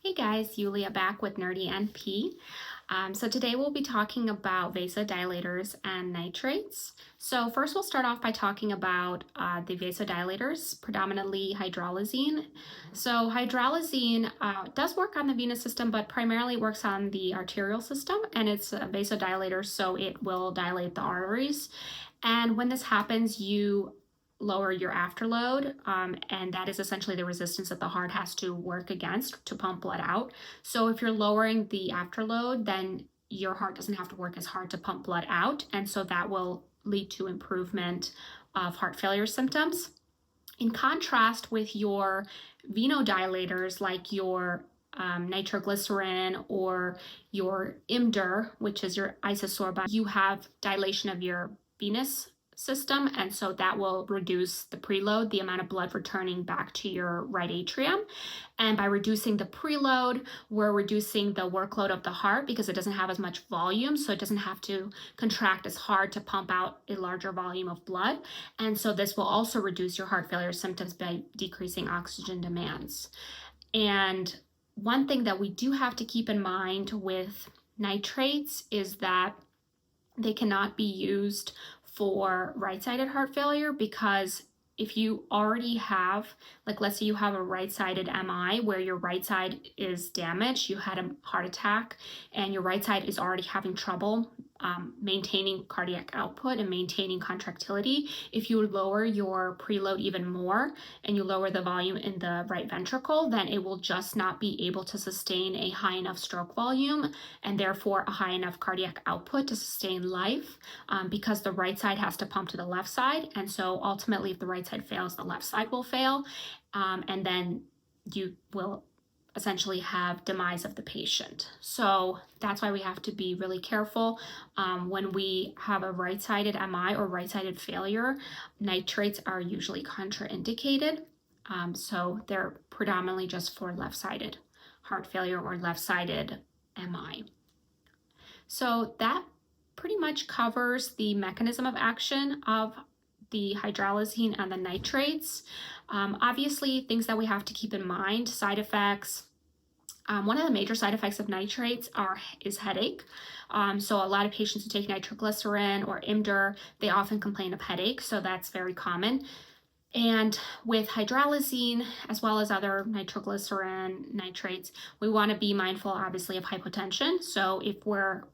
Hey guys, Yulia back with Nerdy NP. So today we'll be talking about vasodilators and nitrates. So first we'll start off by talking about the vasodilators, predominantly hydralazine. So hydralazine does work on the venous system, but primarily works on the arterial system, and it's a vasodilator, so it will dilate the arteries. And when this happens, you lower your afterload, and that is essentially the resistance that the heart has to work against to pump blood out. So if you're lowering the afterload, then your heart doesn't have to work as hard to pump blood out, and so that will lead to improvement of heart failure symptoms. In contrast with your venodilators, like your nitroglycerin or your Imdur, which is your Isosorbide, you have dilation of your venous system, and so that will reduce the preload, the amount of blood returning back to your right atrium. And by reducing the preload, we're reducing the workload of the heart because it doesn't have as much volume, so it doesn't have to contract as hard to pump out a larger volume of blood. And so this will also reduce your heart failure symptoms by decreasing oxygen demands. And one thing that we do have to keep in mind with nitrates is that they cannot be used for right-sided heart failure, because if you already have, like, let's say you have a right-sided MI where your right side is damaged, you had a heart attack, and your right side is already having trouble maintaining cardiac output and maintaining contractility. If you lower your preload even more and you lower the volume in the right ventricle, then it will just not be able to sustain a high enough stroke volume and therefore a high enough cardiac output to sustain life, because the right side has to pump to the left side. And so ultimately, if the right side fails, the left side will fail, and then you will essentially have demise of the patient. So that's why we have to be really careful when we have a right-sided MI or right-sided failure. Nitrates are usually contraindicated, so they're predominantly just for left-sided heart failure or left-sided MI. So that pretty much covers the mechanism of action of the hydralazine and the nitrates. Obviously, things that we have to keep in mind, side effects. One of the major side effects of nitrates is headache. So a lot of patients who take nitroglycerin or Imdur, they often complain of headache, so that's very common. And with hydralazine, as well as other nitroglycerin, nitrates, we want to be mindful, obviously, of hypotension. So if we're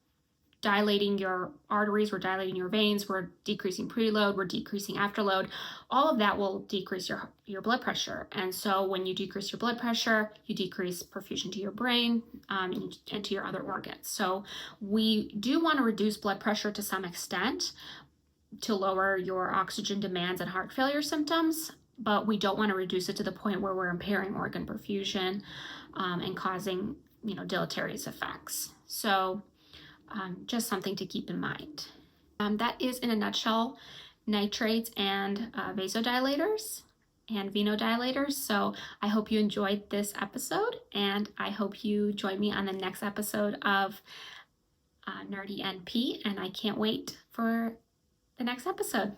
dilating your arteries, we're dilating your veins, we're decreasing preload, we're decreasing afterload, all of that will decrease your blood pressure. And so when you decrease your blood pressure, you decrease perfusion to your brain and to your other organs. So we do want to reduce blood pressure to some extent to lower your oxygen demands and heart failure symptoms, but we don't want to reduce it to the point where we're impairing organ perfusion and causing, deleterious effects. So just something to keep in mind. That is, in a nutshell, nitrates and vasodilators and venodilators. So I hope you enjoyed this episode, and I hope you join me on the next episode of Nerdy NP, and I can't wait for the next episode.